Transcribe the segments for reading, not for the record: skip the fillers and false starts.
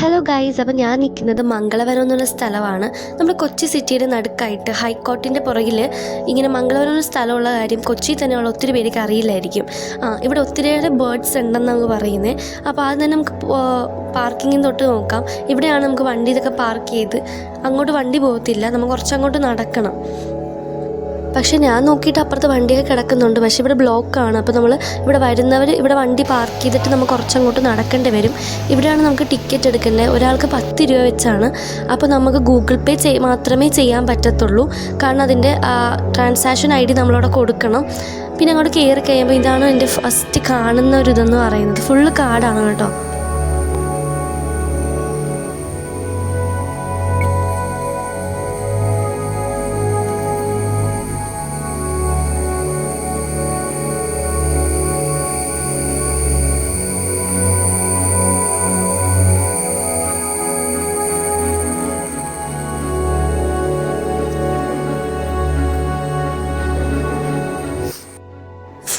Hello guys, അപ്പോൾ ഞാൻ നിൽക്കുന്നത് മംഗളവരം എന്നുള്ള സ്ഥലമാണ്. നമ്മുടെ കൊച്ചി സിറ്റിയുടെ നടുക്കായിട്ട് ഹൈക്കോർട്ടിൻ്റെ പുറകിൽ ഇങ്ങനെ മംഗളവരം എന്ന സ്ഥലമുള്ള കാര്യം കൊച്ചി തന്നെയുള്ള ഒത്തിരി പേർക്ക് അറിയില്ലായിരിക്കും. ഇവിടെ ഒത്തിരിയേറെ ബേർഡ്സ് ഉണ്ടെന്ന് നമുക്ക് പറയുന്നത്. അപ്പോൾ അത് തന്നെ നമുക്ക് പാർക്കിങ്ങിന് തൊട്ട് നോക്കാം. ഇവിടെയാണ് നമുക്ക് വണ്ടി ഇതൊക്കെ പാർക്ക് ചെയ്ത്, അങ്ങോട്ട് വണ്ടി പോകത്തില്ല, നമുക്ക് കുറച്ചങ്ങോട്ട് നടക്കണം. പക്ഷേ ഞാൻ നോക്കിയിട്ട് അപ്പുറത്ത് വണ്ടിയൊക്കെ കിടക്കുന്നുണ്ട്, പക്ഷേ ഇവിടെ ബ്ലോക്കാണ്. അപ്പോൾ നമ്മൾ ഇവിടെ വരുന്നവർ ഇവിടെ വണ്ടി പാർക്ക് ചെയ്തിട്ട് നമുക്ക് കുറച്ചങ്ങോട്ട് നടക്കേണ്ടി വരും. ഇവിടെയാണ് നമുക്ക് ടിക്കറ്റ് എടുക്കേണ്ടത്. ഒരാൾക്ക് 10 രൂപ വെച്ചാണ്. അപ്പോൾ നമുക്ക് ഗൂഗിൾ പേ മാത്രമേ ചെയ്യാൻ പറ്റത്തുള്ളൂ, കാരണം അതിൻ്റെ ട്രാൻസാക്ഷൻ ID നമ്മളവിടെ കൊടുക്കണം. പിന്നെ അങ്ങോട്ട് കയറി കഴിയുമ്പോൾ ഇതാണ് എൻ്റെ ഫസ്റ്റ് കാണുന്ന ഒരു ഇതെന്ന് പറയുന്നത്. ഫുള്ള് കാടാണ് കേട്ടോ.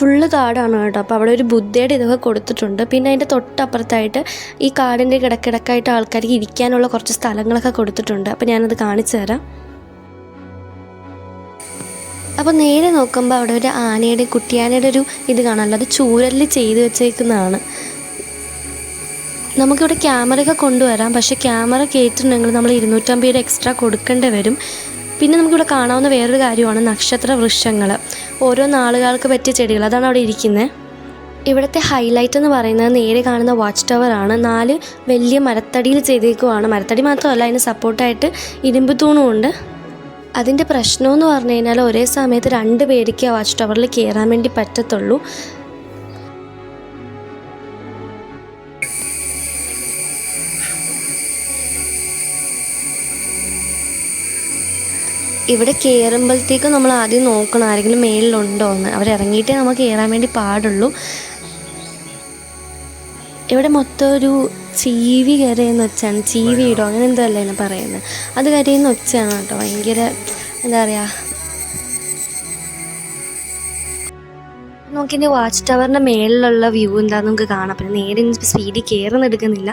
ഫുള്ള് കാടാണ് കേട്ടോ. അപ്പോൾ അവിടെ ഒരു ബുദ്ധയുടെ ഇതൊക്കെ കൊടുത്തിട്ടുണ്ട്. പിന്നെ അതിൻ്റെ തൊട്ടപ്പുറത്തായിട്ട് ഈ കാടിൻ്റെ കിടക്കിടക്കായിട്ട് ആൾക്കാർക്ക് ഇരിക്കാനുള്ള കുറച്ച് സ്ഥലങ്ങളൊക്കെ കൊടുത്തിട്ടുണ്ട്. അപ്പോൾ ഞാനത് കാണിച്ചു തരാം. അപ്പോൾ നേരെ നോക്കുമ്പോൾ അവിടെ ഒരു ആനയുടെ കുട്ടിയാനയുടെ ഒരു ഇത് കാണാമല്ലോ, അത് ചൂരലിൽ ചെയ്ത് വെച്ചേക്കുന്നതാണ്. നമുക്കിവിടെ ക്യാമറയൊക്കെ കൊണ്ടുവരാം, പക്ഷേ ക്യാമറ കയറ്റുന്നുണ്ടെങ്കിൽ നമ്മൾ 250 രൂപ എക്സ്ട്രാ കൊടുക്കേണ്ടി വരും. പിന്നെ നമുക്കിവിടെ കാണാവുന്ന വേറൊരു കാര്യമാണ് നക്ഷത്ര വൃക്ഷങ്ങൾ, ഓരോ നാളുകൾക്ക് പറ്റിയ ചെടികൾ, അതാണ് അവിടെ ഇരിക്കുന്നത്. ഇവിടുത്തെ ഹൈലൈറ്റ് എന്ന് പറയുന്നത് നേരെ കാണുന്ന വാച്ച് ടവറാണ്. 4 വലിയ മരത്തടിയിൽ ചെയ്തേക്കുവാണ്. മരത്തടി മാത്രമല്ല, അതിന് സപ്പോർട്ടായിട്ട് ഇരുമ്പ് തൂണും ഉണ്ട്. അതിൻ്റെ പ്രശ്നമെന്ന് പറഞ്ഞു കഴിഞ്ഞാൽ ഒരേ സമയത്ത് 2 പേർക്ക് ആ വാച്ച് ടവറിൽ കയറാൻ വേണ്ടി പറ്റത്തുള്ളൂ. ഇവിടെ കയറുമ്പോഴത്തേക്കും നമ്മൾ ആദ്യം നോക്കണം ആരെങ്കിലും മേളിലുണ്ടോ എന്ന്. അവരിറങ്ങിയിട്ടേ നമുക്ക് കയറാൻ വേണ്ടി പാടുള്ളൂ. ഇവിടെ മൊത്തം ഒരു ചീവി കരയുന്ന ഒച്ചയാണ്. ചീവിയിടോ അങ്ങനെ എന്തോ അല്ല എന്ന് പറയുന്നത്. അത് കരയുന്ന ഒച്ചയാണ് കേട്ടോ. ഭയങ്കര എന്താ പറയുക, നമുക്കിൻ്റെ വാച്ച് ടവറിൻ്റെ മേളിലുള്ള വ്യൂ എന്താണെന്ന് നമുക്ക് കാണാം. പിന്നെ നേരെ സ്പീഡിൽ കയറുന്നെടുക്കുന്നില്ല,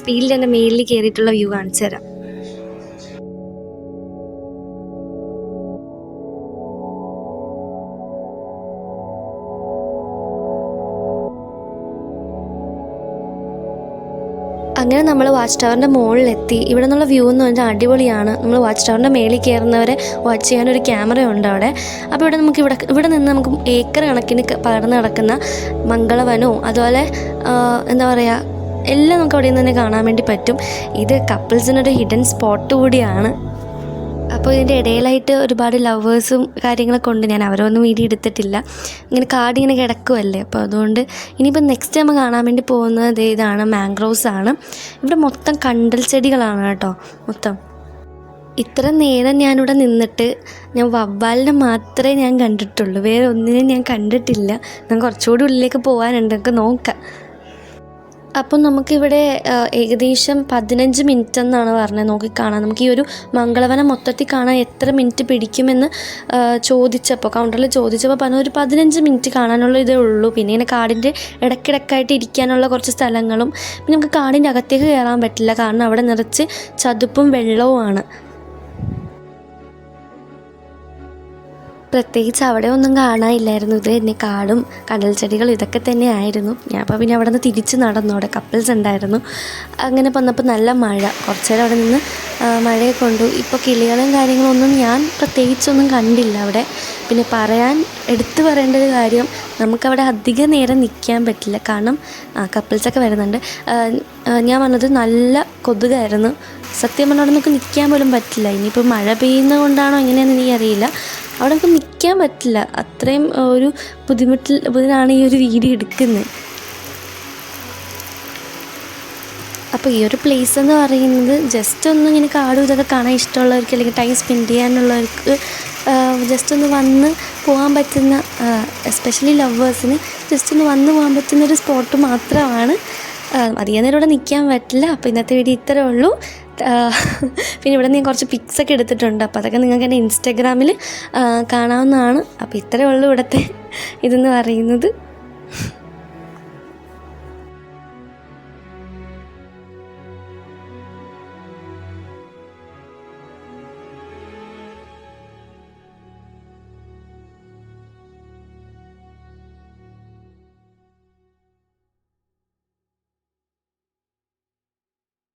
സ്പീഡിൽ എൻ്റെ മേളിൽ കയറിയിട്ടുള്ള വ്യൂ കാണിച്ചു തരാം. അങ്ങനെ നമ്മൾ വാച്ച് ടവറിൻ്റെ മുകളിലെത്തി. ഇവിടെ നിന്നുള്ള വ്യൂ എന്ന് പറഞ്ഞാൽ അടിപൊളിയാണ്. നമ്മൾ വാച്ച് ടവറിൻ്റെ മേളിൽ കയറുന്നവരെ വാച്ച് ചെയ്യാനൊരു ക്യാമറ ഉണ്ട് അവിടെ. അപ്പോൾ ഇവിടെ നിന്ന് നമുക്ക് ഏക്കർ കണക്കിന് പകർന്ന് കിടക്കുന്ന മംഗളവനവും അതുപോലെ എന്താ പറയുക എല്ലാം നമുക്ക് അവിടെ നിന്ന് തന്നെ കാണാൻ വേണ്ടി പറ്റും. ഇത് കപ്പിൾസിനൊരു ഹിഡൻ സ്പോട്ട് കൂടിയാണ്. അപ്പോൾ ഇതിൻ്റെ ഇടയിലായിട്ട് ഒരുപാട് ലവേഴ്സും കാര്യങ്ങളൊക്കെ ഉണ്ട്. ഞാൻ അവരൊന്നും വീഡിയോ എടുത്തിട്ടില്ല. ഇങ്ങനെ കാടിങ്ങനെ കിടക്കുമല്ലേ, അപ്പോൾ അതുകൊണ്ട് ഇനിയിപ്പോൾ നെക്സ്റ്റ് നമ്മൾ കാണാൻ വേണ്ടി പോകുന്നത് ഇതാണ്, മാംഗ്രോവ്സ് ആണ്. ഇവിടെ മൊത്തം കണ്ടൽ ചെടികളാണ് കേട്ടോ മൊത്തം. ഇത്ര നേരം ഞാനിവിടെ നിന്നിട്ട് ഞാൻ വവ്വാലിനെ മാത്രമേ ഞാൻ കണ്ടിട്ടുള്ളൂ, വേറെ ഒന്നിനും ഞാൻ കണ്ടിട്ടില്ല. ഞാൻ കുറച്ചുകൂടി ഉള്ളിലേക്ക് പോകാനുണ്ട്, നമുക്ക് നോക്കാം. അപ്പം നമുക്കിവിടെ ഏകദേശം 15 മിനിറ്റ് എന്നാണ് പറഞ്ഞത്. നോക്കിക്കാണാം. നമുക്ക് ഈ ഒരു മംഗളവനം മൊത്തത്തിൽ കാണാൻ എത്ര മിനിറ്റ് പിടിക്കുമെന്ന് കൗണ്ടറിൽ ചോദിച്ചപ്പോൾ പറഞ്ഞ ഒരു 15 മിനിറ്റ് കാണാനുള്ള ഇതേ ഉള്ളൂ. പിന്നെ ഇങ്ങനെ കാടിൻ്റെ ഇടയ്ക്കിടക്കായിട്ട് ഇരിക്കാനുള്ള കുറച്ച് സ്ഥലങ്ങളും. പിന്നെ നമുക്ക് കാടിൻ്റെ അകത്തേക്ക് കയറാൻ പറ്റില്ല, കാരണം അവിടെ നിറച്ച് ചതുപ്പും വെള്ളവുമാണ്. പ്രത്യേകിച്ച് അവിടെ ഒന്നും കാണാനില്ലായിരുന്നു. ഇത് തന്നെ കാടും കടൽ ചെടികളും ഇതൊക്കെ തന്നെ ആയിരുന്നു. ഞാൻ അപ്പോൾ പിന്നെ അവിടെ നിന്ന് തിരിച്ച് നടന്നു. അവിടെ കപ്പിൾസ് ഉണ്ടായിരുന്നു. അങ്ങനെ വന്നപ്പോൾ നല്ല മഴ, കുറച്ച് നേരം അവിടെ നിന്ന് മഴയെ കൊണ്ടു. ഇപ്പോൾ കിളികളും കാര്യങ്ങളൊന്നും ഞാൻ പ്രത്യേകിച്ചൊന്നും കണ്ടില്ല അവിടെ. പിന്നെ എടുത്തു പറയേണ്ട ഒരു കാര്യം, നമുക്കവിടെ അധികം നേരം നിൽക്കാൻ പറ്റില്ല, കാരണം കപ്പിൾസൊക്കെ വരുന്നുണ്ട്. ഞാൻ പറഞ്ഞത് നല്ല കൊതുകായിരുന്നു. സത്യം പറഞ്ഞാൽ അവിടെ നമുക്ക് നിൽക്കാൻ പോലും പറ്റില്ല. ഇനിയിപ്പോൾ മഴ പെയ്യുന്നത് കൊണ്ടാണോ എങ്ങനെയാണെന്ന് എനിക്കറിയില്ല. അവിടെ നമുക്ക് നിൽക്കാൻ പറ്റില്ല, അത്രയും ഒരു ബുദ്ധിമുട്ടിലാണ് ഈ ഒരു വീഡിയോ എടുക്കുന്നത്. അപ്പോൾ ഈ ഒരു പ്ലേസ് എന്ന് പറയുന്നത് ജസ്റ്റ് ഒന്ന് ഇങ്ങനെ കാടും ഇതൊക്കെ കാണാൻ ഇഷ്ടമുള്ളവർക്ക്, അല്ലെങ്കിൽ ടൈം സ്പെൻഡ് ചെയ്യാനുള്ളവർക്ക് ജസ്റ്റ് ഒന്ന് വന്ന് പോകാൻ പറ്റുന്ന, എസ്പെഷ്യലി ലവേഴ്സിന് ജസ്റ്റ് ഒന്ന് വന്ന് പോകാൻ പറ്റുന്നൊരു സ്പോട്ട് മാത്രമാണ്. അധികം നേരം ഇവിടെ നിൽക്കാൻ പറ്റില്ല. അപ്പോൾ ഇന്നത്തെ വീഡിയോ ഇത്രയേ ഉള്ളൂ. പിന്നെ ഇവിടെ ഞാൻ കുറച്ച് പിക്സൊക്കെ എടുത്തിട്ടുണ്ട്, അപ്പോൾ അതൊക്കെ നിങ്ങൾക്ക് എൻ്റെ ഇൻസ്റ്റാഗ്രാമിൽ കാണാവുന്നതാണ്. അപ്പോൾ ഇത്രയേ ഉള്ളൂ ഇവിടുത്തെ ഇതെന്ന് പറയുന്നത്.